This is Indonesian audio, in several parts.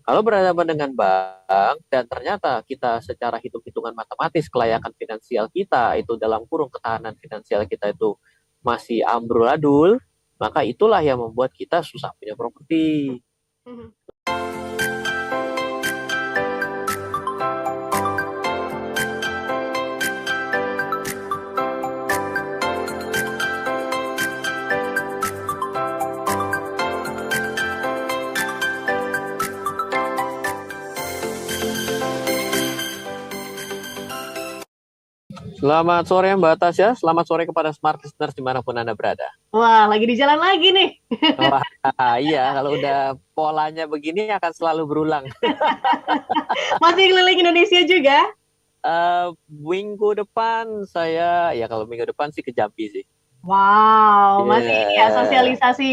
Kalau berhadapan dengan bank dan ternyata kita secara hitung-hitungan matematis kelayakan finansial kita itu dalam kurung ketahanan finansial kita itu masih amburadul, maka itulah yang membuat kita susah punya properti. Mhm. Selamat sore Mbak Tasya, selamat sore kepada smart listeners dimanapun Anda berada. Wah, lagi di jalan lagi nih. Wah, iya, kalau udah polanya begini akan selalu berulang. Masih keliling Indonesia juga? Minggu depan saya, ya kalau minggu depan sih ke Jambi sih. Wow, masih ini ya Yeah. sosialisasi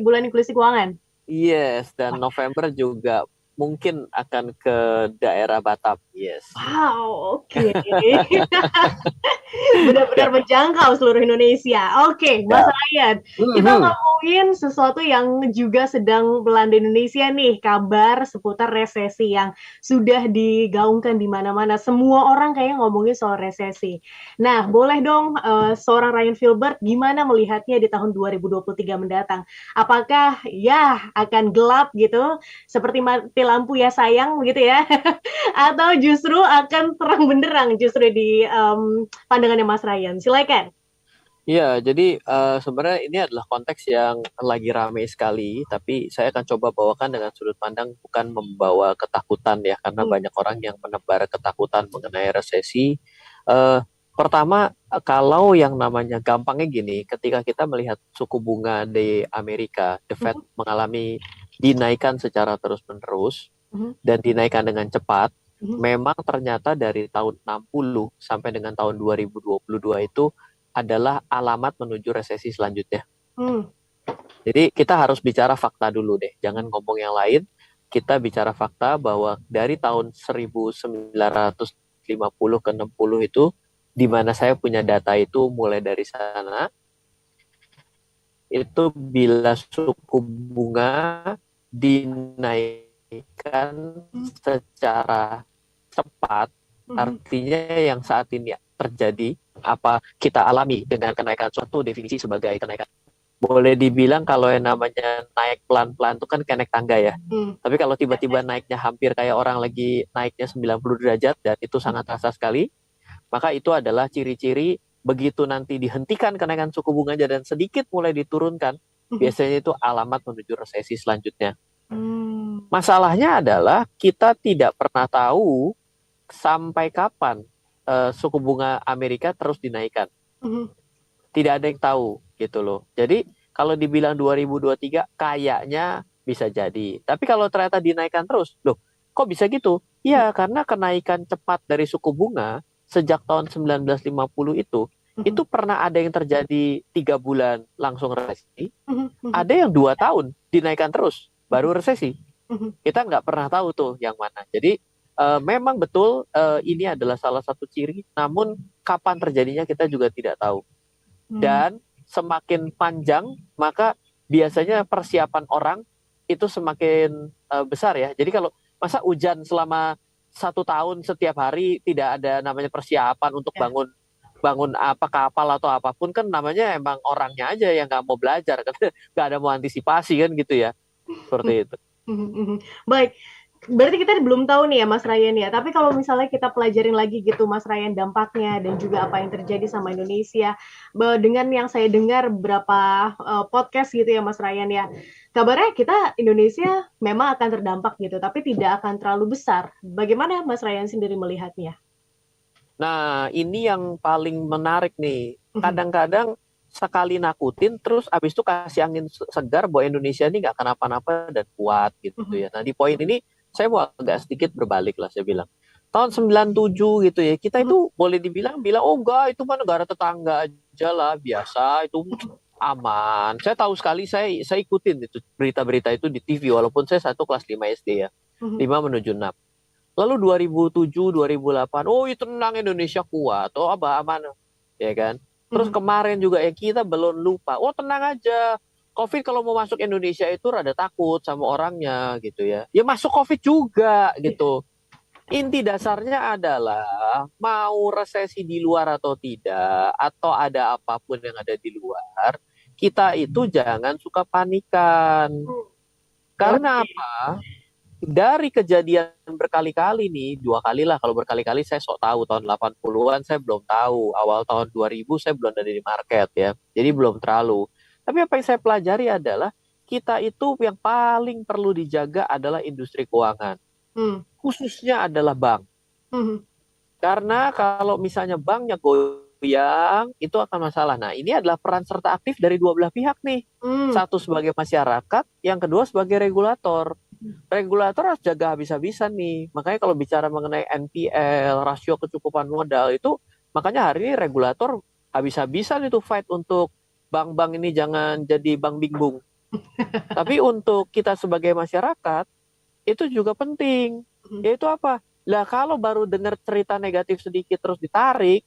bulan inklusi keuangan. Yes, dan November juga mungkin akan ke daerah Batam. Yes. Wow, oke. Benar-benar Ya, menjangkau seluruh Indonesia. Oke, Mas ya. Ryan, kita Mhm. ngomongin sesuatu yang juga sedang melanda Indonesia nih, kabar seputar resesi yang sudah digaungkan di mana-mana. Semua orang kayaknya ngomongin soal resesi. Nah, boleh dong seorang Ryan Filbert gimana melihatnya di tahun 2023 mendatang? Apakah ya akan gelap gitu, seperti mati lampu ya sayang gitu ya? Atau justru akan terang benderang justru di pandangannya Mas Ryan. Silakan. Iya, jadi sebenarnya ini adalah konteks yang lagi ramai sekali, tapi saya akan coba bawakan dengan sudut pandang bukan membawa ketakutan ya, karena Hmm. banyak orang yang menebar ketakutan mengenai resesi. Eh, Pertama, kalau yang namanya gampangnya gini, ketika kita melihat suku bunga di Amerika, the Fed Mhm, mengalami dinaikan secara terus-menerus mhm, dan dinaikkan dengan cepat, mhm, memang ternyata dari tahun 60 sampai dengan tahun 2022 itu adalah alamat menuju resesi selanjutnya. hmm, Jadi kita harus bicara fakta dulu deh, jangan ngomong yang lain. Kita bicara fakta bahwa dari tahun 1950 ke 60 itu, di mana saya punya data itu mulai dari sana, itu bila suku bunga dinaikkan hmm, secara cepat, mhm, artinya yang saat ini terjadi, apa kita alami dengan kenaikan suatu definisi sebagai kenaikan. Boleh dibilang kalau yang namanya naik pelan-pelan itu kan kayak naik tangga ya. hmm, Tapi kalau tiba-tiba naiknya hampir kayak orang lagi naiknya 90 derajat dan itu sangat terasa sekali, maka itu adalah ciri-ciri begitu nanti dihentikan kenaikan suku bunganya dan sedikit mulai diturunkan, mhm, biasanya itu alamat menuju resesi selanjutnya. hmm, Masalahnya adalah kita tidak pernah tahu sampai kapan suku bunga Amerika terus dinaikkan. mhm, Tidak ada yang tahu gitu loh. Jadi kalau dibilang 2023 kayaknya bisa jadi. Tapi kalau ternyata dinaikkan terus, loh kok bisa gitu? Ya karena kenaikan cepat dari suku bunga sejak tahun 1950 mhm, itu pernah ada yang terjadi 3 bulan langsung resesi, mhm, mhm, ada yang 2 tahun dinaikkan terus baru resesi. mhm, Kita nggak pernah tahu tuh yang mana. Jadi memang betul ini adalah salah satu ciri, namun kapan terjadinya kita juga tidak tahu. hmm, Dan semakin panjang, maka biasanya persiapan orang itu semakin besar ya. Jadi kalau masa hujan selama 1 tahun setiap hari tidak ada namanya persiapan untuk ya. bangun bangun apa kapal atau apapun kan namanya emang orangnya aja yang nggak mau belajar kan nggak ada mau antisipasi kan gitu ya seperti itu. Mhm, mhm. Baik, berarti kita belum tahu nih ya Mas Ryan ya. Tapi kalau misalnya kita pelajarin lagi gitu Mas Ryan dampaknya dan juga apa yang terjadi sama Indonesia. Dengan yang saya dengar beberapa podcast gitu ya Mas Ryan ya. Kabarnya kita Indonesia memang akan terdampak gitu, tapi tidak akan terlalu besar. Bagaimana Mas Ryan sendiri melihatnya? Nah, ini yang paling menarik nih. Mhm, Kadang-kadang sekali nakutin, terus abis itu kasih angin segar bahwa Indonesia ini nggak kenapa-napa dan kuat gitu mhm, ya. Nah, di poin ini saya mau agak sedikit berbalik lah, saya bilang. Tahun 97 gitu ya, kita mhm, itu boleh bilang, oh enggak, itu mah negara tetangga aja lah, biasa, itu mhm, aman. Saya tahu sekali, saya ikutin itu berita-berita itu di TV, walaupun saya satu kelas 5 SD ya, mhm, 5 menuju 6. Lalu 2007, 2008, oh itu tenang Indonesia kuat, oh apa aman, ya kan. Terus mhm, kemarin juga ya kita belum lupa, oh tenang aja, COVID kalau mau masuk Indonesia itu rada takut sama orangnya gitu ya. Ya masuk COVID juga gitu. Inti dasarnya adalah mau resesi di luar atau tidak, atau ada apapun yang ada di luar, kita itu jangan suka panikan. Karena Oke. apa? Dari kejadian berkali-kali nih, 2 kali lah, kalau berkali-kali saya sok tahu, tahun 80-an saya belum tahu, awal tahun 2000 saya belum ada di market ya, jadi belum terlalu. Tapi apa yang saya pelajari adalah, kita itu yang paling perlu dijaga adalah industri keuangan, Hmm. khususnya adalah bank. Hmm. Karena kalau misalnya banknya goyang, itu akan masalah. Nah, ini adalah peran serta aktif dari dua belah pihak nih. Hmm. Satu sebagai masyarakat, yang kedua sebagai regulator. Regulator harus jaga habis-habisan nih. Makanya kalau bicara mengenai NPL, rasio kecukupan modal itu, makanya hari ini regulator habis-habisan itu fight untuk bank-bank ini jangan jadi bank bingbung. Tapi untuk kita sebagai masyarakat, itu juga penting. Yaitu apa? Lah kalau baru dengar cerita negatif sedikit terus ditarik,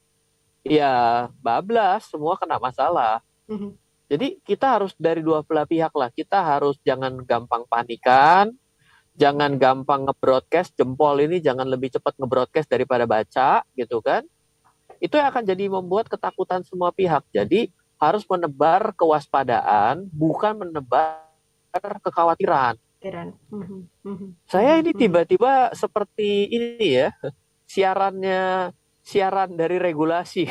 ya bablas, semua kena masalah. Hmm. Jadi kita harus dari dua belah pihak lah. Kita harus jangan gampang panikan, jangan gampang nge-broadcast, jempol ini jangan lebih cepat nge-broadcast daripada baca, gitu kan. Itu yang akan jadi membuat ketakutan semua pihak. Jadi harus menebar kewaspadaan, bukan menebar kekhawatiran. Keren. Hmm. Hmm. Saya Hmm. ini tiba-tiba seperti ini ya, siarannya siaran dari regulasi.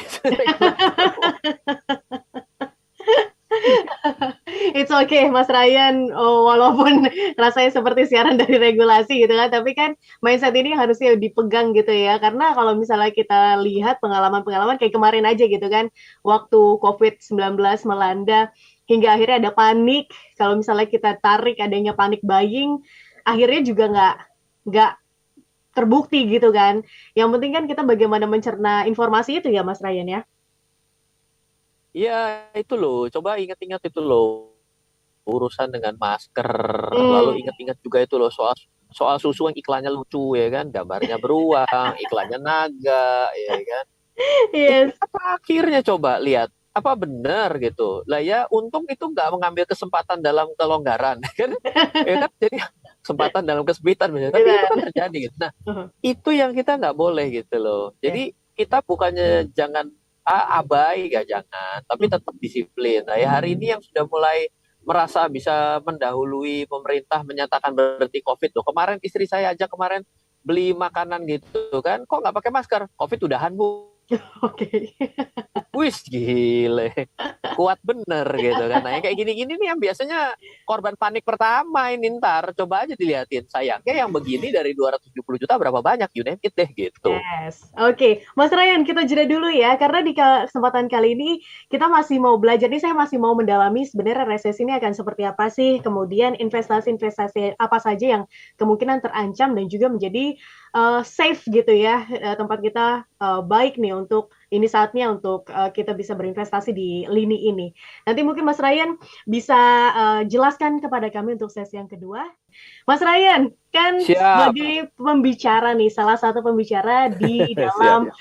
It's okay, Mas Ryan. Oh, walaupun rasanya seperti siaran dari regulasi gitu kan, tapi kan mindset ini harusnya dipegang gitu ya. Karena kalau misalnya kita lihat pengalaman-pengalaman kayak kemarin aja gitu kan, waktu COVID-19 melanda, hingga akhirnya ada panik. Kalau misalnya kita tarik adanya panik buying, akhirnya juga nggak terbukti gitu kan. Yang penting kan kita bagaimana mencerna informasi itu ya, Mas Ryan ya. Ya itu loh, coba ingat-ingat itu loh, urusan dengan masker, Hmm. lalu ingat-ingat juga itu loh soal soal susu yang iklannya lucu ya kan, gambarnya beruang, iklannya naga, ya kan. Itu Yes. apa akhirnya coba lihat apa benar gitu lah ya, untung itu nggak mengambil kesempatan dalam kelonggaran kan, ya kan, jadi kesempatan dalam kesempitan misalnya, tapi itu Benar. kan terjadi gitu. Nah, itu yang kita nggak boleh gitu loh. Ya. Jadi kita bukannya jangan abai, ya jangan, tapi tetap disiplin. Nah, ya hari ini yang sudah mulai merasa bisa mendahului pemerintah menyatakan berhenti COVID tuh. Kemarin istri saya aja kemarin beli makanan gitu kan, kok nggak pakai masker? COVID udahan bu. Oke. Wis gile, kuat bener gitu kan. Nah yang kayak gini-gini nih yang biasanya korban panik pertama ini, ntar coba aja dilihatin. Sayangnya yang begini dari 270 juta berapa banyak, you name it deh gitu. Yes, oke. Mas Ryan, kita jeda dulu ya, karena di kesempatan kali ini kita masih mau belajar nih, saya masih mau mendalami sebenarnya resesi ini akan seperti apa sih, kemudian investasi-investasi apa saja yang kemungkinan terancam dan juga menjadi safe gitu ya, tempat kita baik nih untuk ini saatnya untuk kita bisa berinvestasi di lini ini. Nanti mungkin Mas Ryan bisa jelaskan kepada kami untuk sesi yang kedua. Mas Ryan, kan Siap, sebagai pembicara nih, salah satu pembicara di siap. dalam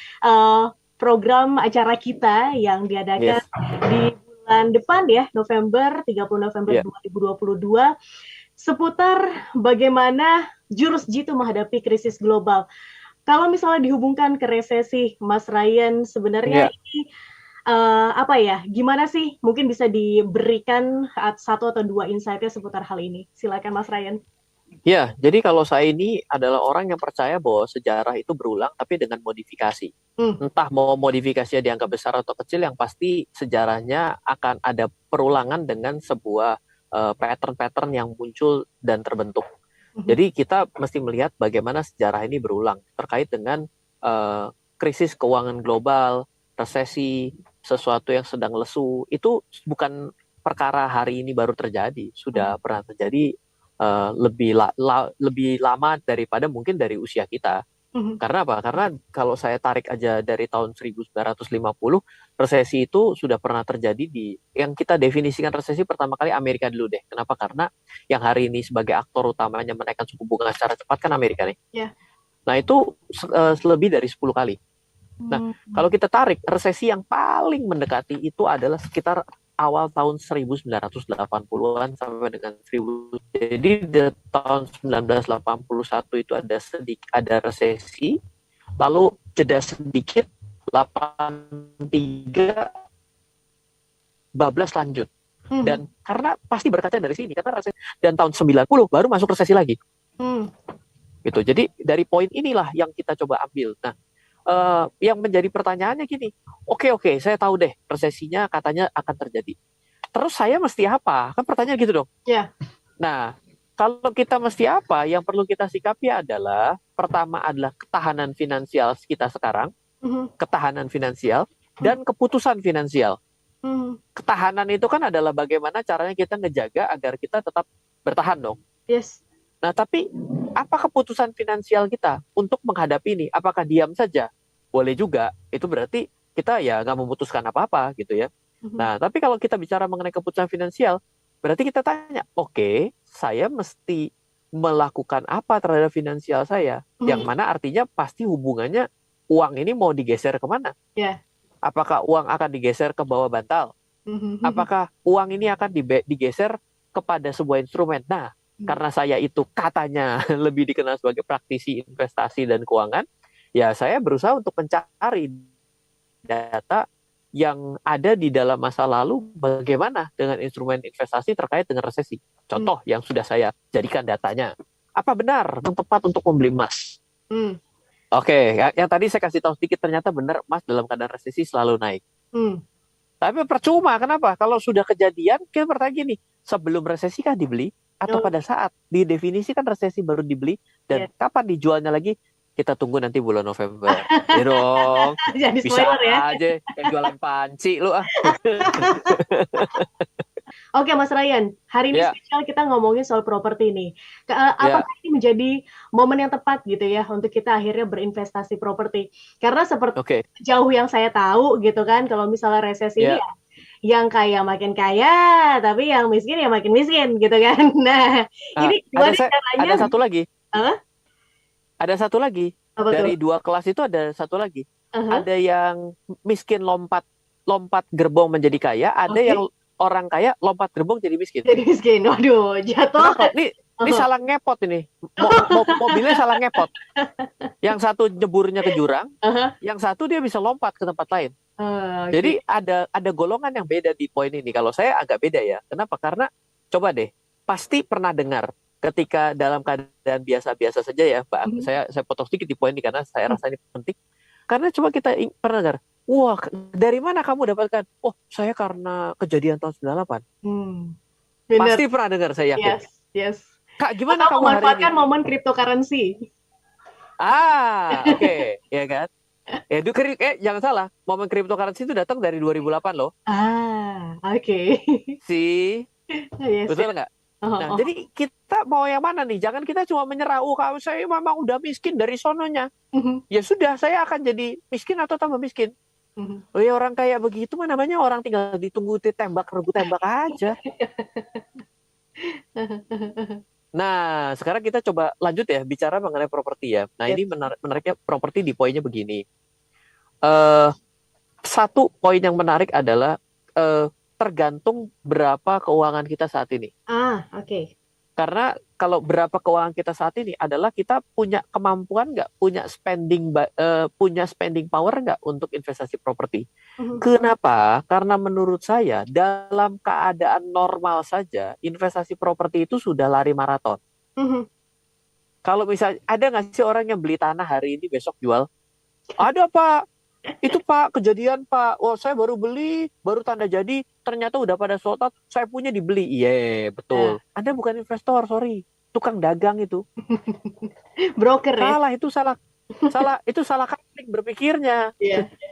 program acara kita yang diadakan Yes, di bulan depan ya, November, 30 November ya. 2022, seputar bagaimana jurus jitu menghadapi krisis global. Kalau misalnya dihubungkan ke resesi, Mas Ryan, sebenarnya Ya. ini apa ya, gimana sih mungkin bisa diberikan satu atau dua insight-nya seputar hal ini? Silakan Mas Ryan. Ya, jadi kalau saya ini adalah orang yang percaya bahwa sejarah itu berulang tapi dengan modifikasi. Hmm. Entah mau modifikasinya dianggap besar atau kecil, yang pasti sejarahnya akan ada perulangan dengan sebuah pattern-pattern yang muncul dan terbentuk. Jadi kita mesti melihat bagaimana sejarah ini berulang terkait dengan krisis keuangan global, resesi, sesuatu yang sedang lesu. Itu bukan perkara hari ini baru terjadi, sudah pernah terjadi lebih lama daripada mungkin dari usia kita. Karena apa? Karena kalau saya tarik aja dari tahun 1950, resesi itu sudah pernah terjadi di yang kita definisikan resesi pertama kali Amerika dulu deh. Kenapa? Karena yang hari ini sebagai aktor utamanya menaikkan suku bunga secara cepat kan Amerika nih. Ya. Nah itu lebih dari 10 kali. Nah kalau kita tarik resesi yang paling mendekati itu adalah sekitar awal tahun 1980-an sampai dengan 1000. Jadi di tahun 1981 itu ada resesi, lalu jeda sedikit 83 bablas lanjut. Dan karena pasti berkaca dari sini, karena resesi, dan tahun 90 baru masuk resesi lagi. Gitu. Jadi dari poin inilah yang kita coba ambil. Nah, yang menjadi pertanyaannya gini, oke, saya tahu deh resesinya katanya akan terjadi. Terus saya mesti apa? Kan pertanyaan gitu dong. Yeah. Nah, kalau kita mesti apa, yang perlu kita sikapi adalah, pertama adalah ketahanan finansial kita sekarang, ketahanan finansial, dan keputusan finansial. Ketahanan itu kan adalah bagaimana caranya kita ngejaga agar kita tetap bertahan dong. Yes. Nah, tapi apa keputusan finansial kita untuk menghadapi ini? Apakah diam saja? Boleh juga. Itu berarti kita ya nggak memutuskan apa-apa gitu ya. Nah, tapi kalau kita bicara mengenai keputusan finansial, berarti kita tanya, oke, saya mesti melakukan apa terhadap finansial saya? Yang mana artinya pasti hubungannya uang ini mau digeser kemana? Yeah. Apakah uang akan digeser ke bawah bantal? Apakah uang ini akan digeser kepada sebuah instrumen? Nah, karena saya itu katanya lebih dikenal sebagai praktisi investasi dan keuangan, ya saya berusaha untuk mencari data yang ada di dalam masa lalu bagaimana dengan instrumen investasi terkait dengan resesi. Contoh yang sudah saya jadikan datanya. Apa benar yang tepat untuk membeli emas? Oke, yang tadi saya kasih tahu sedikit, ternyata benar emas dalam keadaan resesi selalu naik. Tapi percuma, kenapa? Kalau sudah kejadian, kita bertanya gini, sebelum resesi kah dibeli? Atau pada saat didefinisikan resesi baru dibeli? Dan kapan dijualnya lagi? Kita tunggu nanti bulan November. Ya dong. Jadi bisa spoiler ya. aja yang jualan panci lu ah. Oke, Mas Ryan, hari ini spesial kita ngomongin soal properti nih. Apakah ini menjadi momen yang tepat gitu ya untuk kita akhirnya berinvestasi properti? Karena seperti jauh yang saya tahu gitu kan, kalau misalnya resesi ini ya, yang kaya makin kaya, tapi yang miskin ya makin miskin gitu kan. Nah, ini gimana caranya? Ada satu lagi. Ada satu lagi. Apa dari tuh? 2 kelas itu ada satu lagi. Ada yang miskin lompat gerbong menjadi kaya, ada yang orang kaya lompat gerbong jadi miskin. Jadi miskin, waduh, jatuh. Kenapa? Ini salah ngepot ini. Mobilnya salah ngepot. Yang satu nyeburnya ke jurang, yang satu dia bisa lompat ke tempat lain. Jadi ada golongan yang beda di poin ini. Kalau saya agak beda ya. Kenapa? Karena coba deh, pasti pernah dengar ketika dalam keadaan biasa-biasa saja ya, Mbak. Saya potong sedikit di poin ini karena saya rasa ini penting. Karena coba kita pernah dengar, wah, dari mana kamu dapatkan? Oh, saya karena kejadian tahun 98. Pasti pernah dengar, saya yakin. Yes. Kak, gimana kamu hari ini? Memanfaatkan momen cryptocurrency. Oke. Ya kan? Jangan salah, momen cryptocurrency itu datang dari 2008 loh. Oke. Betul nggak? Nah, jadi kita mau yang mana nih? Jangan kita cuma menyerah, kalau saya memang udah miskin dari sononya. Ya sudah, saya akan jadi miskin atau tambah miskin. Oh ya, orang kayak begitu mah namanya orang tinggal ditunggu regu tembak aja. Nah, sekarang kita coba lanjut ya, bicara mengenai properti ya. Nah, ini menariknya properti di poinnya begini. Satu poin yang menarik adalah tergantung berapa keuangan kita saat ini. Oke. Karena kalau berapa keuangan kita saat ini adalah kita punya kemampuan nggak, punya spending power nggak untuk investasi properti. Kenapa? Karena menurut saya dalam keadaan normal saja investasi properti itu sudah lari maraton. Kalau misalnya ada nggak sih orang yang beli tanah hari ini besok jual? Ada, Pak. Itu Pak, kejadian Pak. Oh, saya baru beli, baru tanda jadi, ternyata udah pada sold out, saya punya dibeli. Iya, betul. Anda bukan investor, sorry. Tukang dagang itu. Broker ya? Salah, itu salah. Itu salah kapling berpikirnya.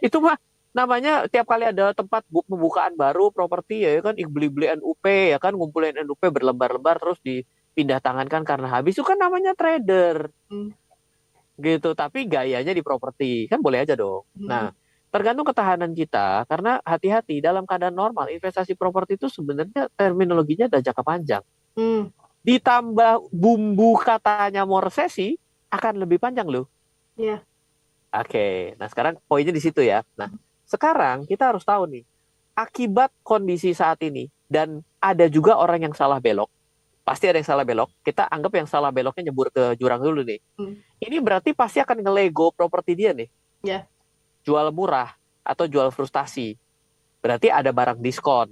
Itu mah namanya tiap kali ada tempat pembukaan baru properti ya kan, beli NUP ya kan, ngumpulin NUP berlembar-lembar terus dipindah tangankan karena habis, itu kan namanya trader. Gitu, tapi gayanya di properti kan boleh aja dong. Nah, tergantung ketahanan kita, karena hati-hati dalam keadaan normal investasi properti itu sebenarnya terminologinya ada jangka panjang. Ditambah bumbu katanya mau resesi akan lebih panjang loh. Oke, nah sekarang poinnya di situ ya. Nah, sekarang kita harus tahu nih, akibat kondisi saat ini dan ada juga orang yang salah belok, pasti ada yang salah belok. Kita anggap yang salah beloknya nyebur ke jurang dulu nih. Ini berarti pasti akan ngelego properti dia nih. Ya. Jual murah atau jual frustasi. Berarti ada barang diskon.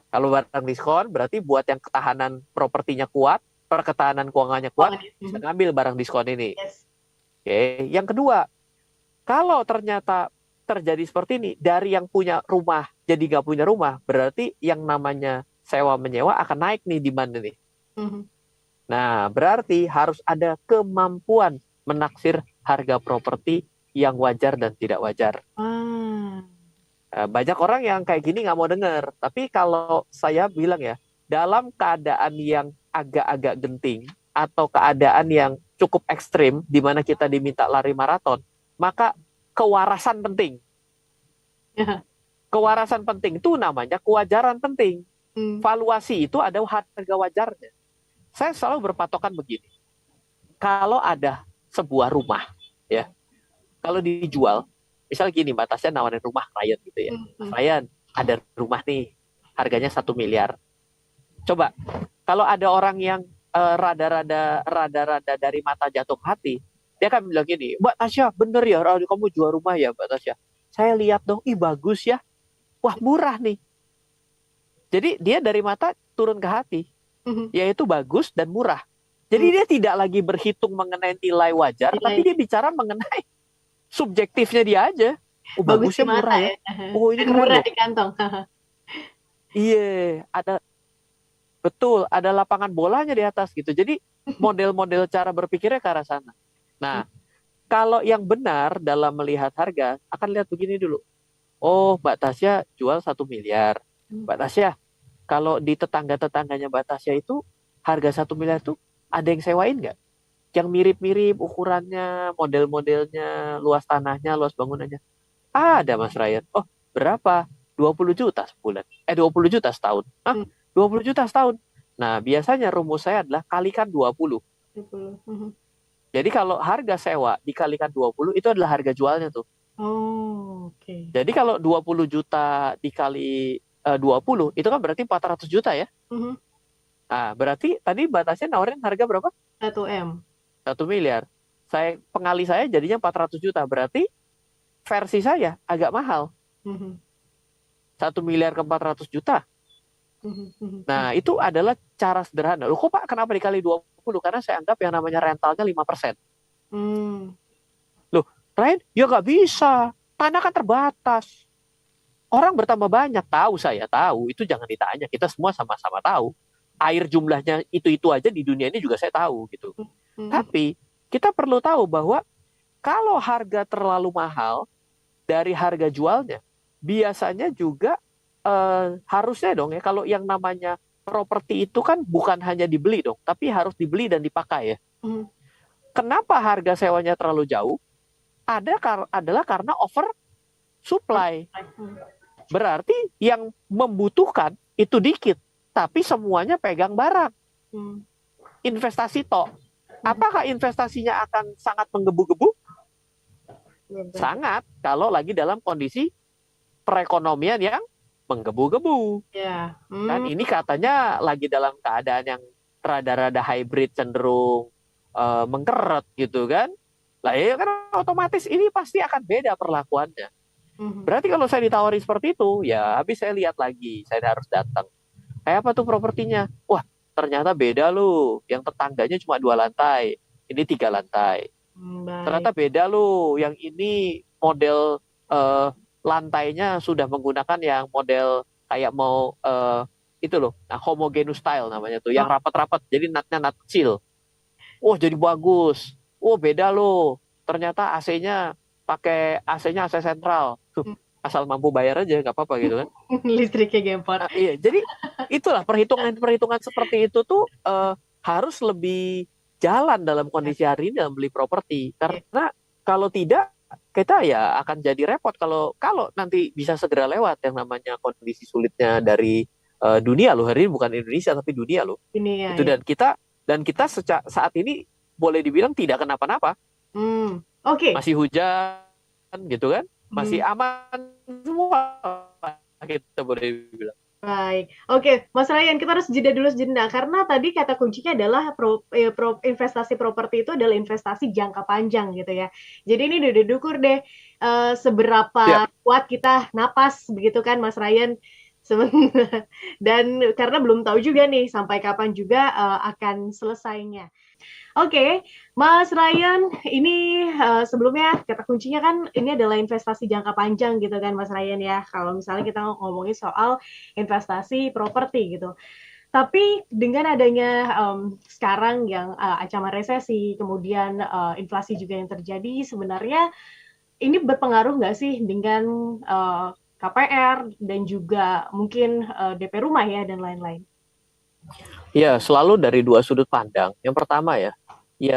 Kalau barang diskon berarti buat yang ketahanan propertinya kuat, perketahanan keuangannya kuat, bisa ngambil barang diskon ini. Yes. Oke. Yang kedua, kalau ternyata terjadi seperti ini, dari yang punya rumah jadi nggak punya rumah, berarti yang namanya sewa menyewa akan naik nih demand ini. Nah, berarti harus ada kemampuan menaksir harga properti yang wajar dan tidak wajar. Banyak orang yang kayak gini nggak mau dengar. Tapi kalau saya bilang ya, dalam keadaan yang agak-agak genting atau keadaan yang cukup ekstrim, di mana kita diminta lari maraton, maka kewarasan penting. Kewarasan penting itu namanya kewajaran penting. Valuasi itu ada harga wajarnya. Saya selalu berpatokan begini. Kalau ada sebuah rumah, ya, kalau dijual, misal gini, Mbak Tasya nawarin rumah klien gitu ya. Klien, ada rumah nih, harganya 1 miliar. Coba, kalau ada orang yang rada-rada dari mata jatuh hati, dia akan bilang gini, Mbak Tasya, bener ya, kamu jual rumah ya, Mbak Tasya. Saya lihat dong, bagus ya. Wah, murah nih. Jadi dia dari mata turun ke hati, yaitu bagus dan murah. Jadi dia tidak lagi berhitung mengenai nilai wajar, tapi dia bicara mengenai subjektifnya dia aja. Bagusnya murah ya. Ini keren murah loh. di kantong. Iya, betul, ada lapangan bolanya di atas gitu. Jadi model-model cara berpikirnya ke arah sana. Nah, kalau yang benar dalam melihat harga, akan lihat begini dulu. Oh, Mbak Tasya jual 1 miliar. Mbak Tasya, kalau di tetangga-tetangganya Mbak Tasya itu, harga 1 miliar itu ada yang sewain nggak? Yang mirip-mirip ukurannya, model-modelnya, luas tanahnya, luas bangunannya. Ada, Mas Ryan. Oh, berapa? 20 juta sebulan. 20 juta setahun. 20 juta setahun. Nah, biasanya rumus saya adalah kalikan 20. Jadi kalau harga sewa dikalikan 20, itu adalah harga jualnya tuh. Oke. Jadi kalau 20 juta dikali 20, itu kan berarti 400 juta ya. Nah, berarti tadi batasnya nawarin harga berapa? 1 M. 1 miliar. Pengali saya jadinya 400 juta. Berarti versi saya agak mahal. 1 miliar ke 400 juta. Nah, itu adalah cara sederhana. Loh, kok Pak, kenapa dikali 20? Karena saya anggap yang namanya rentalnya 5%. Loh, Ryan, ya nggak bisa. Tanah kan terbatas. Orang bertambah banyak. Tahu, saya tahu. Itu jangan ditanya. Kita semua sama-sama tahu. Air jumlahnya itu aja di dunia ini juga saya tahu gitu. Tapi kita perlu tahu bahwa kalau harga terlalu mahal dari harga jualnya, biasanya juga harusnya dong ya, kalau yang namanya properti itu kan bukan hanya dibeli dong, tapi harus dibeli dan dipakai ya. Kenapa harga sewanya terlalu jauh? Adalah karena over supply. Berarti yang membutuhkan itu dikit, tapi semuanya pegang barang. Investasi toh. Apakah investasinya akan sangat menggebu-gebu? Sangat, kalau lagi dalam kondisi perekonomian yang menggebu-gebu. Kan ini katanya lagi dalam keadaan yang rada-rada hybrid, cenderung mengkeret gitu kan. Lah ya kan otomatis ini pasti akan beda perlakuannya. Berarti kalau saya ditawari seperti itu, ya habis saya lihat lagi, saya harus datang. Kayak apa tuh propertinya? Wah, ternyata beda loh. Yang tetangganya cuma 2 lantai, ini 3 lantai. Ternyata beda loh. Yang ini model lantainya sudah menggunakan yang model kayak mau itu loh, homogeneous style namanya tuh, yang rapat-rapat. Jadi natnya nat kecil. Oh, jadi bagus. Oh, beda loh. Ternyata AC-nya pakai AC-nya AC sentral. Asal mampu bayar aja nggak apa-apa gitu kan. Listriknya gempor. Iya, jadi itulah perhitungan seperti itu tuh harus lebih jalan dalam kondisi hari ini dalam beli properti. Karena kalau tidak, kita ya akan jadi repot kalau nanti bisa segera lewat yang namanya kondisi sulitnya dari dunia loh. Hari ini bukan Indonesia tapi dunia loh. Itu ya. Dan kita saat ini boleh dibilang tidak kenapa-napa. Oke. Masih hujan gitu kan. Masih aman semua. kita boleh bilang. Baik, oke, Mas Ryan, kita harus jeda dulu sejenak karena tadi kata kuncinya adalah investasi properti itu adalah investasi jangka panjang gitu ya. Jadi ini udah diukur deh Siap. seberapa kuat kita napas begitu kan, Mas Ryan. Dan karena belum tahu juga nih sampai kapan juga akan selesainya. Oke, Mas Ryan, ini sebelumnya kata kuncinya kan ini adalah investasi jangka panjang gitu kan, Mas Ryan ya. Kalau misalnya kita ngomongin soal investasi properti gitu. Tapi dengan adanya sekarang yang ancaman resesi, kemudian inflasi juga yang terjadi, sebenarnya ini berpengaruh nggak sih dengan KPR dan juga mungkin DP rumah ya dan lain-lain? Ya, selalu dari dua sudut pandang. Yang pertama ya,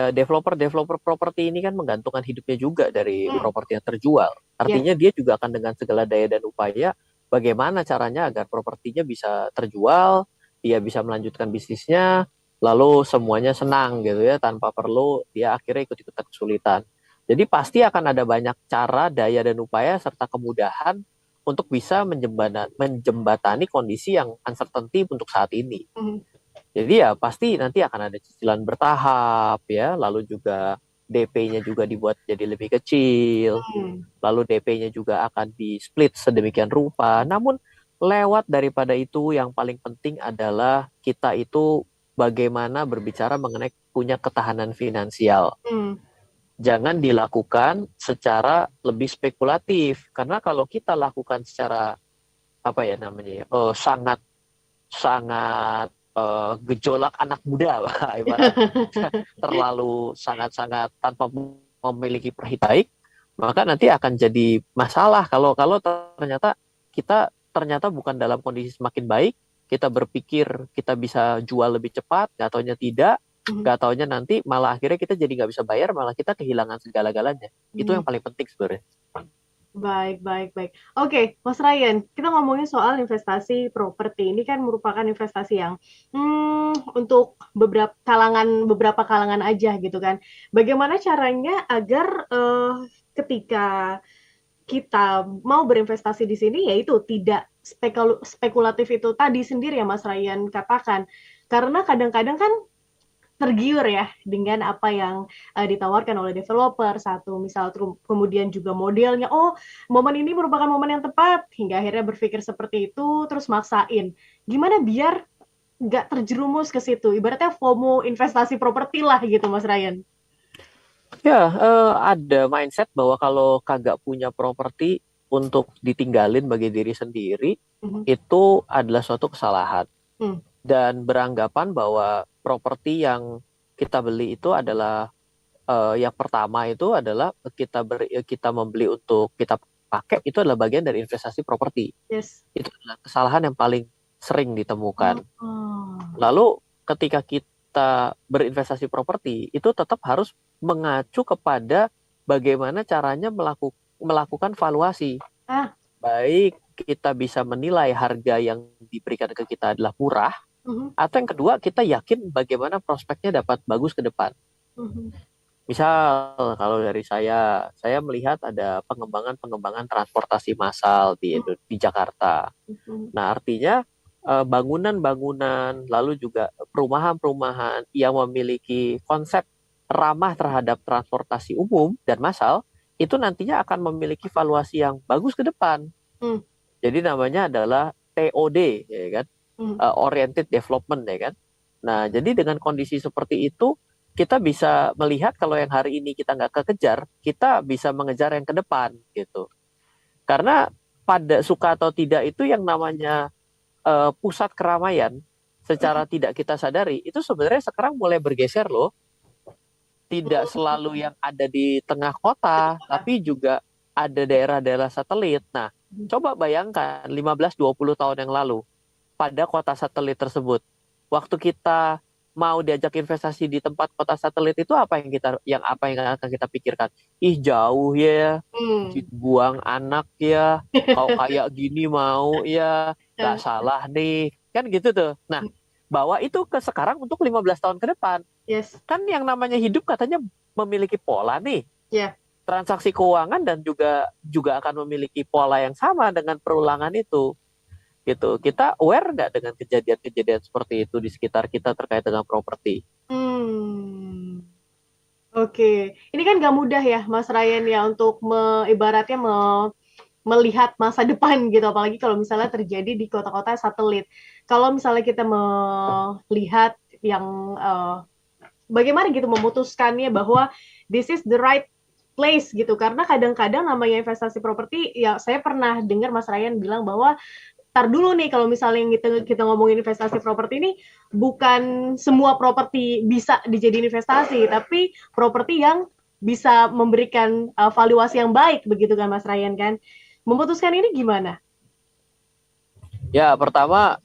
developer properti ini kan menggantungkan hidupnya juga dari Hmm, properti yang terjual. yes. Artinya dia juga akan dengan segala daya dan upaya bagaimana caranya agar propertinya bisa terjual, dia bisa melanjutkan bisnisnya, lalu semuanya senang gitu ya, tanpa perlu dia akhirnya ikut-ikutan kesulitan. Jadi pasti akan ada banyak cara, daya dan upaya serta kemudahan untuk bisa menjembatani kondisi yang uncertainty untuk saat ini. Hmm, Jadi ya pasti nanti akan ada cicilan bertahap ya, lalu juga DP-nya juga dibuat jadi lebih kecil, hmm, lalu DP-nya juga akan di split sedemikian rupa. Namun lewat daripada itu yang paling penting adalah kita itu bagaimana berbicara mengenai punya ketahanan finansial. hmm. Jangan dilakukan secara lebih spekulatif karena kalau kita lakukan secara apa ya namanya ya, sangat sangat gejolak anak muda, ibarat terlalu sangat-sangat tanpa memiliki perhitungan baik, maka nanti akan jadi masalah kalau kalau ternyata kita ternyata bukan dalam kondisi semakin baik, kita berpikir kita bisa jual lebih cepat, nggak taunya tidak, Hmm, nggak taunya nanti malah akhirnya kita jadi nggak bisa bayar, malah kita kehilangan segala-galanya. Itu hmm. yang paling penting sebenarnya. Baik, baik, baik. Oke, Mas Ryan, kita ngomongin soal investasi properti. Ini kan merupakan investasi yang untuk beberapa kalangan aja gitu kan. Bagaimana caranya agar ketika kita mau berinvestasi di sini, yaitu tidak spekulatif itu tadi sendiri ya Mas Ryan katakan. Karena kadang-kadang kan tergiur ya dengan apa yang ditawarkan oleh developer satu misal kemudian juga modelnya oh momen ini merupakan momen yang tepat hingga akhirnya berpikir seperti itu terus maksain gimana biar nggak terjerumus ke situ ibaratnya FOMO investasi properti lah gitu Mas Ryan. Ya, ada mindset bahwa kalau kagak punya properti untuk ditinggalin bagi diri sendiri, Mhm. itu adalah suatu kesalahan. Hmm. Dan beranggapan bahwa properti yang kita beli itu adalah, yang pertama itu adalah kita membeli untuk kita pakai, itu adalah bagian dari investasi properti. Yes. Itu adalah kesalahan yang paling sering Oh. ditemukan. Lalu ketika kita berinvestasi properti, itu tetap harus mengacu kepada bagaimana caranya melakukan valuasi. Ah. Baik kita bisa menilai harga yang diberikan ke kita adalah murah, Mhm. atau yang kedua kita yakin bagaimana prospeknya dapat bagus ke depan. Mhm. Misal kalau dari saya melihat ada pengembangan transportasi massal di Jakarta. Mhm. Nah, artinya bangunan-bangunan, lalu juga perumahan-perumahan yang memiliki konsep ramah terhadap transportasi umum dan massal, itu nantinya akan memiliki valuasi yang bagus ke depan. Mhm. Jadi namanya adalah TOD, ya kan? Mhm. Oriented Development, ya kan? Nah, jadi dengan kondisi seperti itu, kita bisa melihat kalau yang hari ini kita nggak kekejar, kita bisa mengejar yang ke depan, gitu. Karena pada suka atau tidak itu yang namanya pusat keramaian secara tidak kita sadari itu sebenarnya sekarang mulai bergeser loh. Tidak selalu yang ada di tengah kota, tapi juga ada daerah-daerah satelit. Nah, coba bayangkan 15-20 tahun yang lalu pada kota satelit tersebut. Waktu kita mau diajak investasi di tempat kota satelit itu apa yang akan kita pikirkan? Ih, jauh ya, Hmm. buang anak ya, kalau kayak gini mau ya, nggak salah nih, kan gitu tuh. Nah, bawa itu ke sekarang untuk 15 tahun ke depan. Yes. Kan yang namanya hidup katanya memiliki pola nih. Ya. Transaksi keuangan dan juga akan memiliki pola yang sama dengan perulangan itu. gitu. Kita aware nggak dengan kejadian-kejadian seperti itu di sekitar kita terkait dengan properti? Hmm. Oke, ini kan nggak mudah ya, Mas Ryan ya, untuk ibaratnya melihat masa depan gitu, apalagi kalau misalnya terjadi di kota-kota satelit. Kalau misalnya kita melihat yang bagaimana gitu memutuskannya bahwa this is the right place gitu, karena kadang-kadang namanya investasi properti, ya saya pernah dengar Mas Ryan bilang bahwa tar dulu nih kalau misalnya kita ngomongin investasi properti ini bukan semua properti bisa dijadiin investasi, tapi properti yang bisa memberikan valuasi yang baik begitu kan Mas Ryan kan. Memutuskan ini gimana? Ya, pertama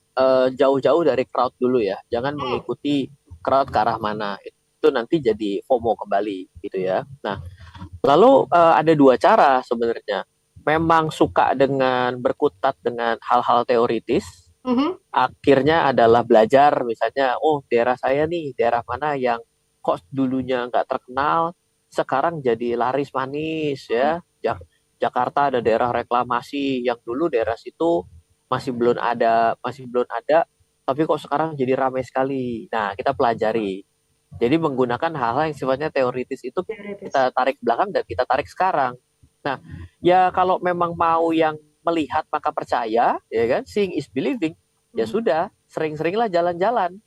jauh-jauh dari crowd dulu ya. Jangan Hmm. mengikuti crowd ke arah mana. Itu nanti jadi FOMO kembali gitu ya. Nah, lalu ada dua cara sebenarnya. Memang suka dengan berkutat dengan hal-hal teoritis, Mhm. akhirnya adalah belajar misalnya, oh daerah saya nih, daerah mana yang kok dulunya nggak terkenal, sekarang jadi laris manis ya. Jakarta ada daerah reklamasi yang dulu daerah situ masih belum ada, tapi kok sekarang jadi ramai sekali. Nah, kita pelajari. Jadi menggunakan hal-hal yang sifatnya teoritis itu Teoritis. kita tarik belakang dan kita tarik sekarang. Nah, ya kalau memang mau yang melihat maka percaya, ya kan, seeing is believing, ya Mhm. sudah, sering-seringlah jalan-jalan.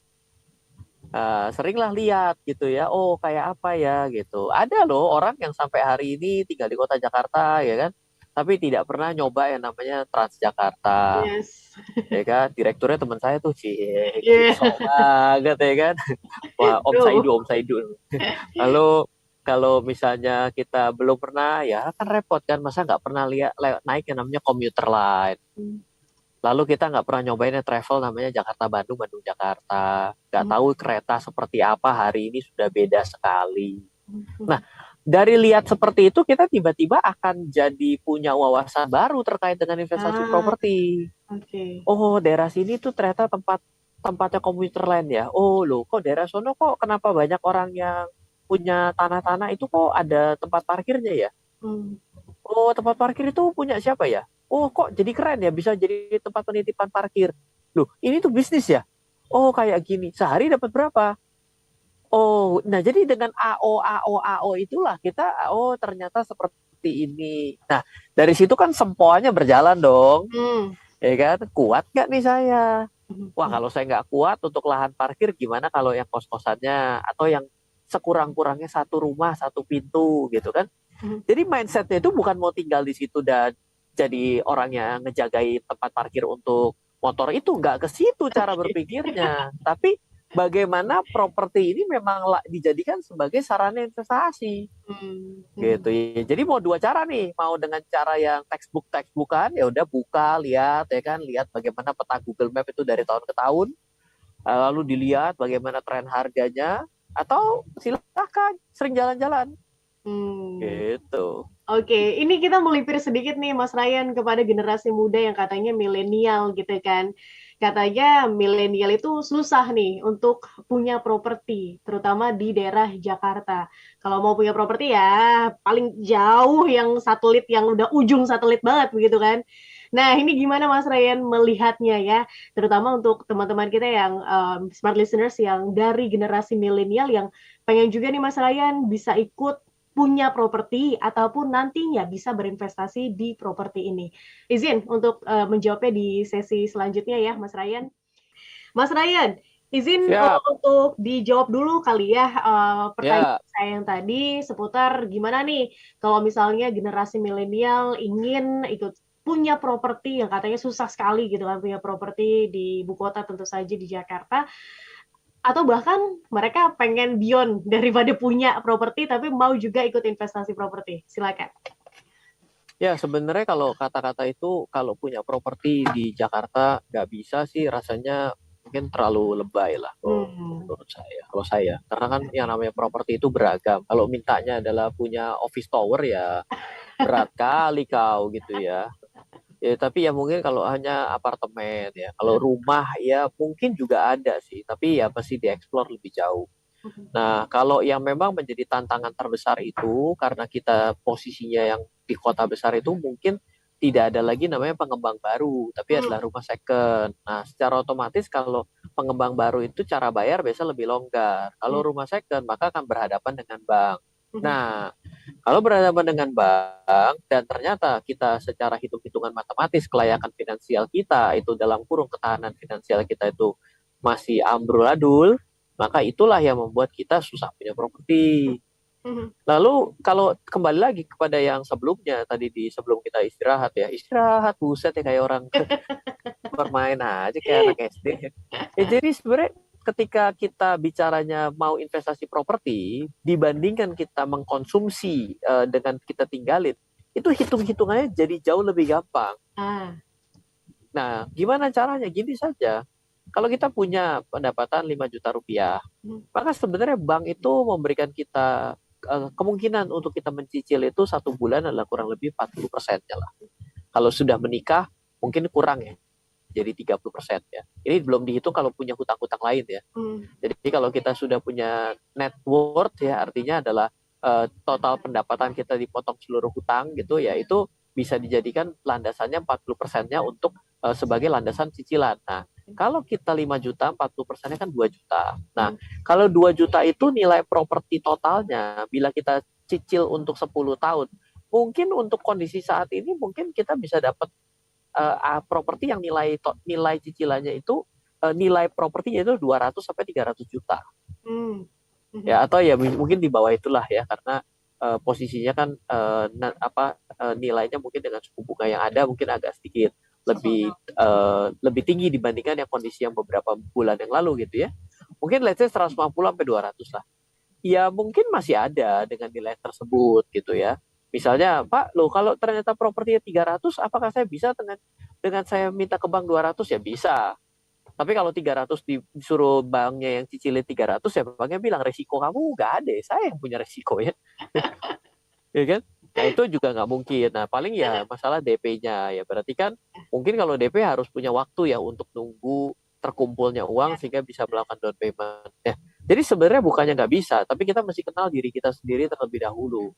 Seringlah lihat gitu ya, oh kayak apa ya gitu. Ada loh orang yang sampai hari ini tinggal di kota Jakarta ya kan, tapi tidak pernah nyoba yang namanya Transjakarta Yes. ya kan. Direkturnya teman saya tuh, cie Yeah. sok banget ya kan. Wah, Om Tuh. Saidu, Om Saidu. Lalu kalau misalnya kita belum pernah, ya kan repot kan, masa nggak pernah lihat naik yang namanya komuter line. Lalu kita nggak pernah nyobain yang travel namanya Jakarta Bandung, Bandung Jakarta. Nggak tahu kereta seperti apa hari ini sudah beda sekali. Nah, dari lihat seperti itu kita tiba-tiba akan jadi punya wawasan baru terkait dengan investasi Ah, properti. oke. Oh, daerah sini tuh ternyata tempatnya komuter lain ya. Oh, loh, kok daerah sono kok kenapa banyak orang yang punya tanah-tanah itu kok ada tempat parkirnya ya? Hmm. Oh, tempat parkir itu punya siapa ya? Oh, kok jadi keren ya bisa jadi tempat penitipan parkir. Loh, ini tuh bisnis ya? Oh, kayak gini. Sehari dapat berapa? Oh, nah jadi dengan AO itulah kita, oh ternyata seperti ini. Nah, dari situ kan sempoanya berjalan dong. Hmm. Ya kan? Kuat nggak nih saya? Wah, Hmm. kalau saya nggak kuat untuk lahan parkir, gimana kalau yang kos-kosannya atau yang sekurang-kurangnya satu rumah, satu pintu gitu kan? Hmm. Jadi mindsetnya itu bukan mau tinggal di situ dan jadi orang yang ngejagain tempat parkir untuk motor itu, nggak ke situ cara berpikirnya. Tapi bagaimana properti ini memang dijadikan sebagai sarana investasi Hmm. gitu Hmm. ya. Jadi mau dua cara nih, mau dengan cara yang textbookan ya udah buka lihat ya kan, lihat bagaimana peta Google Map itu dari tahun ke tahun, lalu dilihat bagaimana tren harganya, atau silakan sering jalan-jalan Hmm. gitu. Oke, ini kita melipir sedikit nih Mas Ryan kepada generasi muda yang katanya milenial gitu kan. Katanya milenial itu susah nih untuk punya properti, terutama di daerah Jakarta. Kalau mau punya properti ya paling jauh yang satelit, yang udah ujung satelit banget begitu kan. Nah, ini gimana Mas Ryan melihatnya ya, terutama untuk teman-teman kita yang smart listeners yang dari generasi milenial yang pengen juga nih Mas Ryan bisa ikut punya properti ataupun nantinya bisa berinvestasi di properti ini. Izin untuk menjawabnya di sesi selanjutnya ya, Mas Ryan. Mas Ryan, izin Siap. untuk dijawab dulu kali ya Ya, pertanyaan saya yang tadi seputar gimana nih kalau misalnya generasi milenial ingin ikut punya properti yang katanya susah sekali gitu kan punya properti di ibu kota tentu saja di Jakarta atau bahkan mereka pengen beyond daripada punya properti tapi mau juga ikut investasi properti. Silakan. ya sebenarnya kalau kata-kata itu kalau punya properti di Jakarta nggak bisa sih, rasanya mungkin terlalu lebay lah kalau Hmm. menurut saya. Kalau saya, karena kan yang namanya properti itu beragam. Kalau mintanya adalah punya office tower ya berat kali kau gitu ya. Ya, tapi ya mungkin kalau hanya apartemen ya. Kalau rumah ya mungkin juga ada sih, tapi ya pasti dieksplor lebih jauh. Nah, kalau yang memang menjadi tantangan terbesar itu karena kita posisinya yang di kota besar itu mungkin tidak ada lagi namanya pengembang baru, tapi adalah rumah second. Nah, secara otomatis kalau pengembang baru itu cara bayar biasa lebih longgar. Kalau rumah second maka akan berhadapan dengan bank. Nah, kalau berhadapan dengan bank dan ternyata kita secara hitung-hitungan matematis kelayakan finansial kita itu dalam kurung ketahanan finansial kita itu masih amburadul, maka itulah yang membuat kita susah punya properti. Lalu kalau kembali lagi kepada yang sebelumnya tadi di sebelum kita istirahat ya, istirahat buset ya kayak orang bermain aja kayak anak SD. Ya, jadi sebenarnya ketika kita bicaranya mau investasi properti dibandingkan kita mengkonsumsi dengan kita tinggalin, itu hitung-hitungannya jadi jauh lebih gampang. Nah, gimana caranya? Gini saja. Kalau kita punya pendapatan 5 juta rupiah, maka sebenarnya bank itu memberikan kita kemungkinan untuk kita mencicil itu 1 bulan adalah kurang lebih 40%-nya lah. Kalau sudah menikah, mungkin kurang ya. Jadi 30% ya. Ini belum dihitung kalau punya hutang-hutang lain ya. Jadi kalau kita sudah punya net worth ya, artinya adalah total pendapatan kita dipotong seluruh hutang gitu ya, itu bisa dijadikan landasannya 40%-nya untuk sebagai landasan cicilan. Nah, kalau kita 5 juta, 40%-nya kan 2 juta. Nah, kalau 2 juta itu nilai properti totalnya, bila kita cicil untuk 10 tahun, mungkin untuk kondisi saat ini, mungkin kita bisa dapat properti yang nilai cicilannya itu, nilai propertinya itu 200 sampai 300 juta. Ya, atau ya mungkin di bawah itulah ya, karena posisinya kan nilainya mungkin dengan suku bunga yang ada mungkin agak sedikit lebih tinggi dibandingkan yang kondisi yang beberapa bulan yang lalu gitu ya. Mungkin let's say 150 sampai 200 lah. Ya mungkin masih ada dengan nilai tersebut gitu ya. Misalnya, Pak, loh kalau ternyata propertinya 300, apakah saya bisa dengan saya minta ke bank 200? Ya bisa. Tapi kalau 300 disuruh banknya yang cicilin 300, ya banknya bilang resiko kamu nggak ada, saya yang punya resiko ya. Ya kan? Nah itu juga nggak mungkin. Nah paling ya masalah DP-nya ya, berarti kan mungkin kalau DP harus punya waktu ya untuk nunggu terkumpulnya uang sehingga bisa melakukan down payment. Ya. Jadi sebenarnya bukannya nggak bisa, tapi kita mesti kenal diri kita sendiri terlebih dahulu.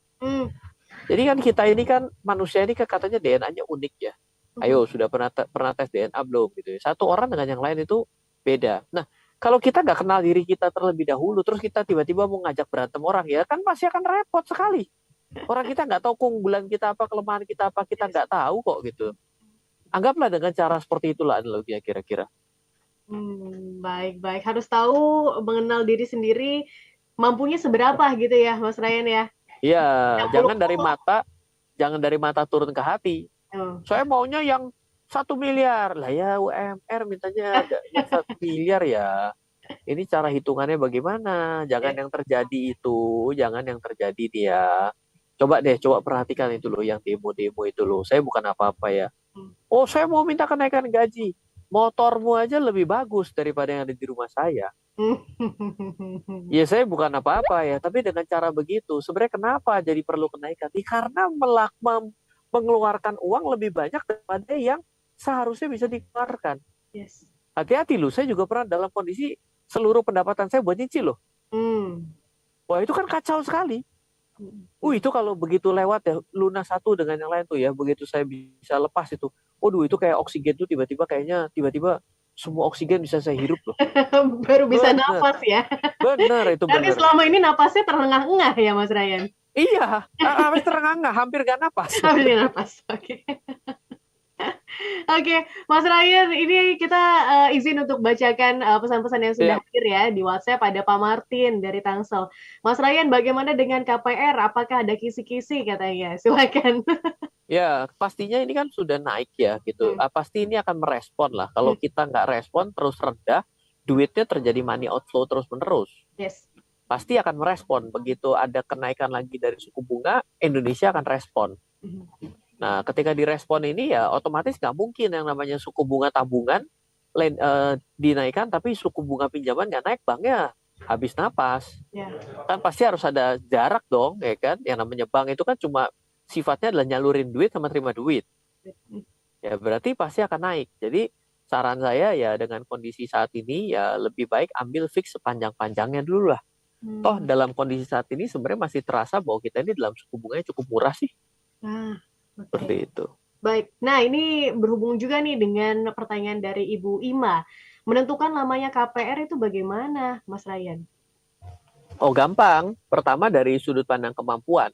Jadi kan kita ini kan manusia ini kan katanya DNA-nya unik ya. Ayo sudah pernah tes DNA belum gitu ya. Satu orang dengan yang lain itu beda. Nah kalau kita nggak kenal diri kita terlebih dahulu, terus kita tiba-tiba mau ngajak berantem orang ya kan pasti akan repot sekali. Orang kita nggak tahu keunggulan kita apa, kelemahan kita apa, kita nggak tahu kok gitu. Anggaplah dengan cara seperti itulah analoginya kira-kira. Baik-baik. Harus tahu mengenal diri sendiri, mampunya seberapa gitu ya, Mas Ryan ya. Iya, jangan dari mata turun ke hati. Saya maunya yang 1 miliar lah ya, UMR mintanya 1 miliar ya. Ini cara hitungannya bagaimana? Jangan yang terjadi itu, jangan yang terjadi dia. Coba perhatikan itu loh, yang demo-demo itu loh. Saya bukan apa-apa ya. Oh, saya mau minta kenaikan gaji. Motormu aja lebih bagus daripada yang ada di rumah saya. Ya saya bukan apa-apa ya, tapi dengan cara begitu, sebenarnya kenapa jadi perlu kenaikan? Karena mengeluarkan uang lebih banyak daripada yang seharusnya bisa dikeluarkan. Hati-hati loh, saya juga pernah dalam kondisi seluruh pendapatan saya buat nyicil loh. Wah itu kan kacau sekali. Itu kalau begitu lewat ya, lunas satu dengan yang lain tuh ya, begitu saya bisa lepas itu, waduh itu kayak oksigen tuh tiba-tiba semua oksigen bisa saya hirup loh. Baru bisa nafas ya. Benar itu benar. Tapi selama ini napasnya terengah-engah ya Mas Ryan? Iya, habis terengah-engah, hampir gak napas. Hampir gak napas, oke. Oke, Mas Ryan, ini kita izin untuk bacakan pesan-pesan yang sudah hadir ya di WhatsApp. Ada Pak Martin dari Tangsel. Mas Ryan, bagaimana dengan KPR? Apakah ada kisi-kisi katanya? Silakan. Ya, pastinya ini kan sudah naik ya gitu. Pasti ini akan merespon lah. Kalau kita nggak respon terus rendah, duitnya terjadi money outflow terus-menerus. Yes. Pasti akan merespon. Begitu ada kenaikan lagi dari suku bunga, Indonesia akan respon. Nah, ketika direspon ini ya otomatis nggak mungkin yang namanya suku bunga tabungan dinaikkan, tapi suku bunga pinjaman nggak naik, banknya habis napas. Kan pasti harus ada jarak dong, ya kan? Yang namanya bank itu kan cuma sifatnya adalah nyalurin duit sama terima duit. Ya berarti pasti akan naik. Jadi saran saya ya dengan kondisi saat ini ya lebih baik ambil fix sepanjang-panjangnya dulu lah. Toh dalam kondisi saat ini sebenarnya masih terasa bahwa kita ini dalam suku bunganya cukup murah sih. Seperti itu. Baik. Nah, ini berhubung juga nih dengan pertanyaan dari Ibu Ima. Menentukan lamanya KPR itu bagaimana, Mas Ryan? Oh, gampang. Pertama dari sudut pandang kemampuan.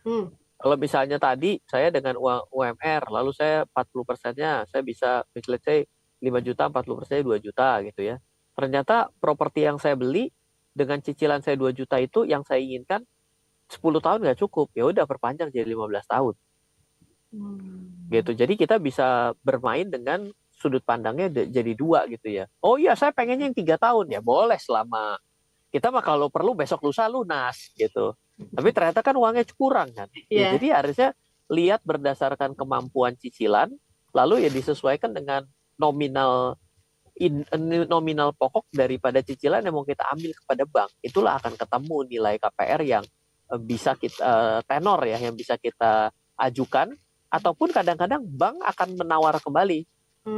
Hmm. Kalau misalnya tadi saya dengan uang UMR, lalu saya 40%-nya saya bisa, let's say 5 juta, 40%-nya 2 juta gitu ya. Ternyata properti yang saya beli dengan cicilan saya 2 juta itu yang saya inginkan 10 tahun nggak cukup. Ya udah perpanjang jadi 15 tahun Hmm. gitu. Jadi kita bisa bermain dengan sudut pandangnya jadi dua gitu ya. Oh iya, saya pengennya yang 3 tahun, ya boleh selama kita mah kalau perlu besok lusa lunas gitu. Tapi ternyata kan uangnya kurang kan. Ya, Ya. jadi harusnya lihat berdasarkan kemampuan cicilan, lalu ya disesuaikan dengan nominal nominal pokok daripada cicilan yang mau kita ambil kepada bank. Itulah akan ketemu nilai KPR yang bisa kita tenor ya, yang bisa kita ajukan, ataupun kadang-kadang bank akan menawar kembali.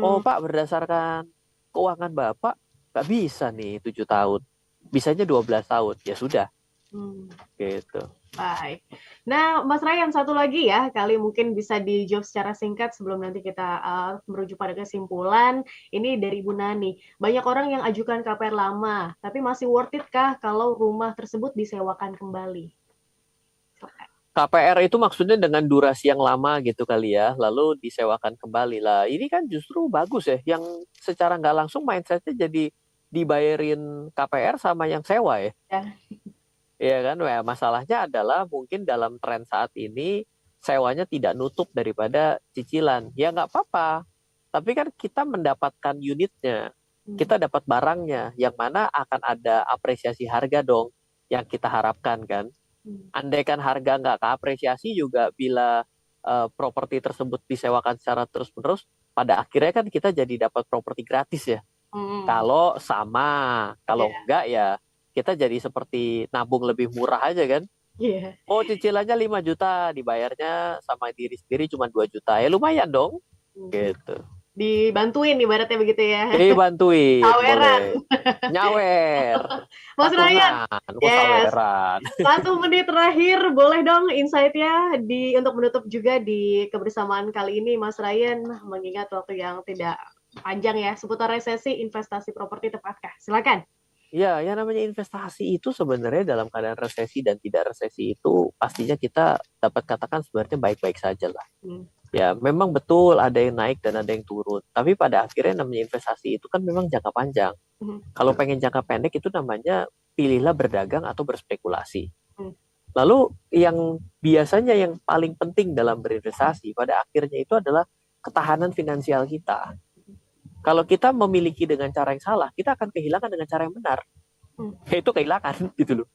Oh Hmm. Pak, berdasarkan keuangan Bapak nggak bisa nih 7 tahun, bisanya 12 tahun. Ya sudah, Hmm. gitu. Baik. Nah, Mas Ryan, satu lagi ya, kali mungkin bisa dijawab secara singkat sebelum nanti kita merujuk pada kesimpulan. Ini dari Ibu Nani. Banyak orang yang ajukan KPR lama, tapi masih worth it kah kalau rumah tersebut disewakan kembali? KPR itu maksudnya dengan durasi yang lama gitu kali ya, lalu disewakan kembali lah. Ini kan justru bagus ya, yang secara nggak langsung mindsetnya jadi dibayarin KPR sama yang sewa ya. Ya. Iya kan, nah, masalahnya adalah mungkin dalam tren saat ini sewanya tidak nutup daripada cicilan. Ya nggak apa-apa, tapi kan kita mendapatkan unitnya, Hmm. kita dapat barangnya, yang mana akan ada apresiasi harga dong, yang kita harapkan kan. Hmm. Andaikan harga nggak keapresiasi juga bila properti tersebut disewakan secara terus-menerus, pada akhirnya kan kita jadi dapat properti gratis ya. Hmm. Kalau sama, kalau Ya. enggak ya kita jadi seperti nabung lebih murah aja kan. Iya. Oh, cicilannya 5 juta, dibayarnya sama diri sendiri cuma 2 juta. Ya lumayan dong, Hmm. gitu. Dibantuin ibaratnya begitu ya. Bantuin, Saweran. boleh. Nyawer, Mas Ryan, patungan, kok yes. saweran. 1 menit terakhir, boleh dong insight-nya untuk menutup juga di kebersamaan kali ini, Mas Ryan, mengingat waktu yang tidak panjang ya, seputar resesi investasi properti tepatkah? Silakan. Ya, yang namanya investasi itu sebenarnya dalam keadaan resesi dan tidak resesi itu pastinya kita dapat katakan sebenarnya baik-baik saja lah. Hmm. Ya, memang betul ada yang naik dan ada yang turun. Tapi pada akhirnya namanya investasi itu kan memang jangka panjang. Hmm. Kalau pengen jangka pendek itu namanya pilihlah berdagang atau berspekulasi. Hmm. Lalu yang biasanya yang paling penting dalam berinvestasi pada akhirnya itu adalah ketahanan finansial kita. Kalau kita memiliki dengan cara yang salah, kita akan kehilangan dengan cara yang benar. Yaitu kehilangan gitu loh.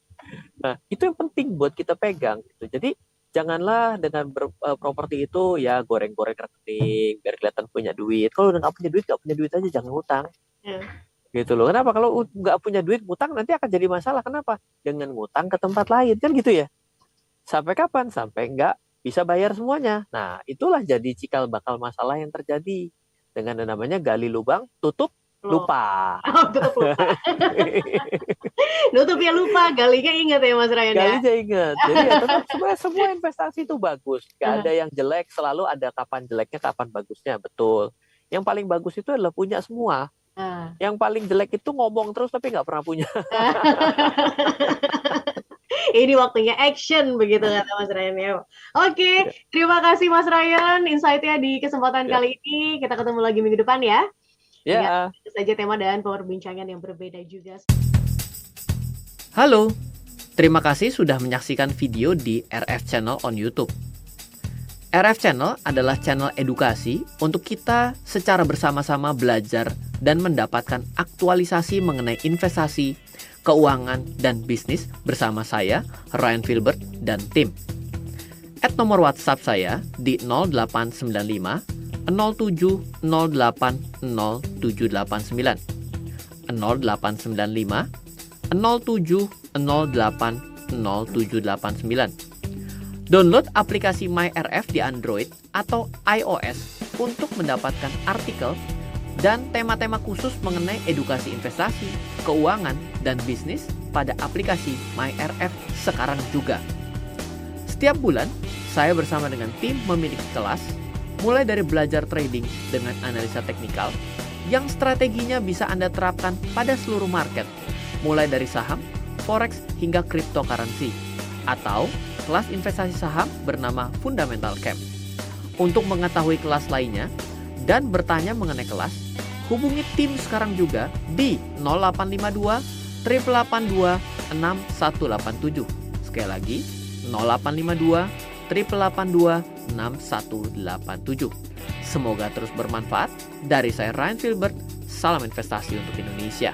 Nah, itu yang penting buat kita pegang gitu. Jadi janganlah dengan properti itu ya goreng-goreng rekening biar kelihatan punya duit. Kalau udah nggak punya duit aja jangan ngutang. Yeah. Gitu loh. Kenapa? Kalau nggak punya duit ngutang nanti akan jadi masalah. Kenapa? Dengan ngutang ke tempat lain kan gitu ya. Sampai kapan? Sampai nggak bisa bayar semuanya. Nah, itulah jadi cikal bakal masalah yang terjadi. Dengan namanya gali lubang, tutup lupa. Oh, tutup lupa. Nutupnya lupa, galinya ingat ya Mas Ryan ya. Galinya ingat. Jadi ya tetap sebenarnya semua investasi itu bagus. Gak ada yang jelek, selalu ada kapan jeleknya, kapan bagusnya, betul. Yang paling bagus itu adalah punya semua. Yang paling jelek itu ngomong terus tapi nggak pernah punya. Ini waktunya action begitu kata Mas Ryan ya. Oke, terima kasih Mas Ryan insight-nya di kesempatan kali ini. Kita ketemu lagi minggu depan ya. Ya. Dengan saja tema dan perbincangan yang berbeda juga. Halo, terima kasih sudah menyaksikan video di RF Channel on YouTube. RF Channel adalah channel edukasi untuk kita secara bersama-sama belajar dan mendapatkan aktualisasi mengenai investasi, keuangan, dan bisnis bersama saya, Ryan Filbert, dan tim. Add nomor WhatsApp saya di 0895 07 08 0789 0895 07 08 0789. Download aplikasi MyRF di Android atau iOS untuk mendapatkan artikel dan tema-tema khusus mengenai edukasi investasi, keuangan, dan bisnis pada aplikasi MyRF sekarang juga. Setiap bulan, saya bersama dengan tim memiliki kelas, mulai dari belajar trading dengan analisa teknikal yang strateginya bisa Anda terapkan pada seluruh market, mulai dari saham, forex, hingga cryptocurrency, atau kelas investasi saham bernama Fundamental Camp. Untuk mengetahui kelas lainnya dan bertanya mengenai kelas, hubungi tim sekarang juga di 0852 882 6187. Sekali lagi, 0852 882 6187. Semoga terus bermanfaat. Dari saya Ryan Filbert, salam investasi untuk Indonesia.